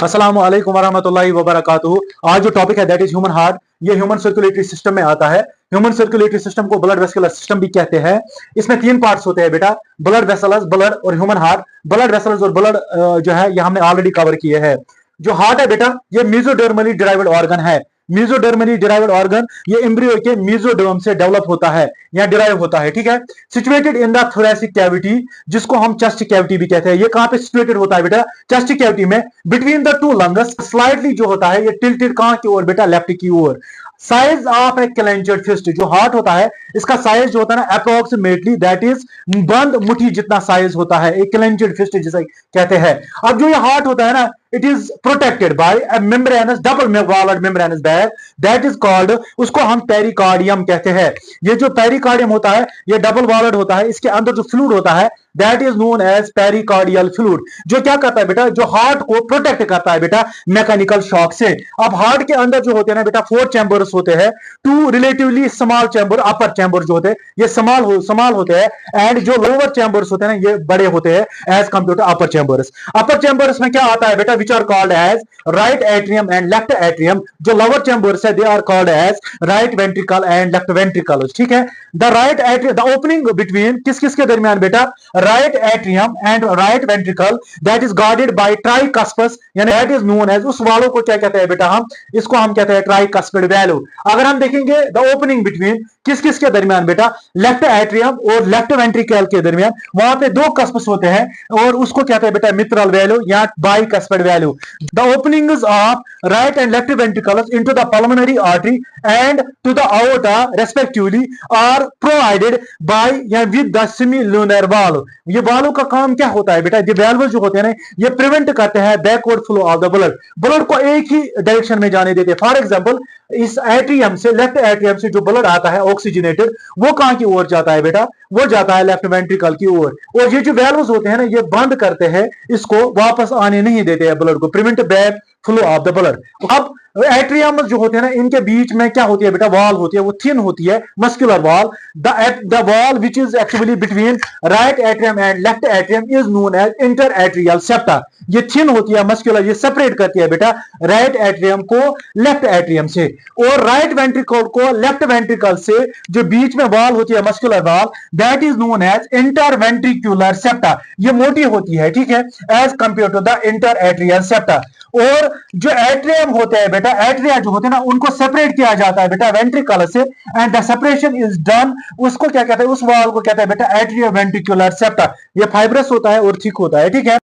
अस्सलाम वालेकुम वरहमतुल्लाहि वबरकातुहू। आज जो टॉपिक है दैट इज ह्यूमन हार्ट। ये ह्यूमन सर्कुलेटरी सिस्टम में आता है। ह्यूमन सर्कुलेटरी सिस्टम को ब्लड वेस्कुलर सिस्टम भी कहते हैं। इसमें तीन पार्ट्स होते हैं बेटा, ब्लड वेसल्स, ब्लड और ह्यूमन हार्ट। ब्लड वेसल्स और ब्लड जो है ये हमने ऑलरेडी कवर किए हैं। जो हार्ट है बेटा ये मेसोडर्मली डिराइव्ड ऑर्गन है। मेसोडर्मली डिराइव्ड ऑर्गन ये एम्ब्रियो के मेसोडर्म से डेवलप होता है या डिराइव होता है, ठीक है। Situated in the thoracic cavity, जिसको हम चेस्ट कैविटी भी कहते हैं। ये कहां पे सिचुएटेड होता है बेटा? चेस्ट कैविटी में, between the two lungs. Slightly जो होता है ये टिल्टेड कहां की ओर बेटा? लेफ्ट की ओर। साइज ऑफ ए क्लेंचड फिस्ट, जो हार्ट होता है इसका साइज जो होता है ना अप्रोक्सीमेटली दैट इज बंद मुट्ठी जितना साइज होता है, एक क्लेंचड फिस्ट जिसे कहते हैं। अब जो ये हार्ट होता है ना, it is protected by a membranous, double walled membranous bag that is called, उसको हम पेरिकार्डियम कहते हैं। ये जो पेरिकार्डियम होता है ये डबल वॉल्ड होता है। इसके अंदर जो फ्लूइड होता है that is known as pericardial fluid, जो क्या करता है बेटा? जो हार्ट को प्रोटेक्ट करता है बेटा मैकेनिकल शॉक से। अब हार्ट के अंदर जो होते हैं ना बेटा 4 चैम्बर्स होते हैं, 2 रिलेटिवली स्मॉल चैम्बर, अपर चैम्बर जो होते हैं ये स्मॉल होते हैं, एंड जो लोअर चैम्बर्स होते हैं ना ये बड़े होते हैं as compare to upper chambers. Upper chambers में क्या आता है बेटा? Which are called as right atrium and left atrium. जो लोअर चैम्बर्स है they are called as right ventricle and left ventricle, ठीक है। The right atrium, the opening between किस किस के दरमियान बेटा? Right atrium and right ventricle that is guarded by tricuspid, यानी दैट इज नोन एज, उस वालों को क्या कहते हैं बेटा? हम इसको हम कहते हैं ट्राइकस्पिड वैल्यू। अगर हम देखेंगे द ओपनिंग बिटवीन किस किस के दरमियान बेटा? लेफ्ट एट्रियम और लेफ्ट वेंट्रिकल के दरमियान, वहां पे 2 कस्पस होते हैं और उसको कहते हैं बेटा मित्रल वैल्यू या bicuspid valve. The openings of right and left ventricles into the pulmonary artery and to the aorta respectively are provided by या with the semilunar valve। ये वालों का काम क्या होता है बेटा? ये वाल्व जो होते हैं ना ये प्रिवेंट करते हैं backward flow of the blood को एक ही डायरेक्शन में जाने देते हैं। फॉर एग्जांपल इस एट्रियम से, लेफ्ट एट्रियम से जो ब्लड आता है ऑक्सीजनेटेड, वो कहां की ओर जाता है बेटा? वो जाता है लेफ्ट वेंट्रिकल की ओर। और ये जो वाल्व्स होते हैं ना ये बंद करते हैं, इसको वापस आने नहीं देते हैं ब्लड को, prevent back flow of the blood. अब एट्रियम जो होते हैं ना इनके बीच में क्या होती है बेटा? वॉल होती है, वो थिन होती है, muscular wall. The wall which is actually between right atrium and left atrium is known as inter atrial septa. ये थिन होती है, मस्कुलर, ये सेपरेट करती है बेटा राइट एट्रियम को लेफ्ट एट्रियम से। और राइट वेंट्रिकल को लेफ्ट वेंट्रिकल से जो बीच में वॉल होती है, muscular wall, that is known as inter ventricular septa. ये मोटी होती है, ठीक है, as compare to the inter atrial septa. और जो एट्रियम होते हैं बेटा, एट्रिया जो होते हैं ना उनको सेपरेट किया जाता है बेटा वेंट्रिकल से, and the separation is done, उसको क्या कहते हैं? उस वॉल को कहते हैं बेटा एट्रियो वेंट्रिकुलर सेप्टा। ये फाइब्रस होता है और थिक होता है, ठीक है।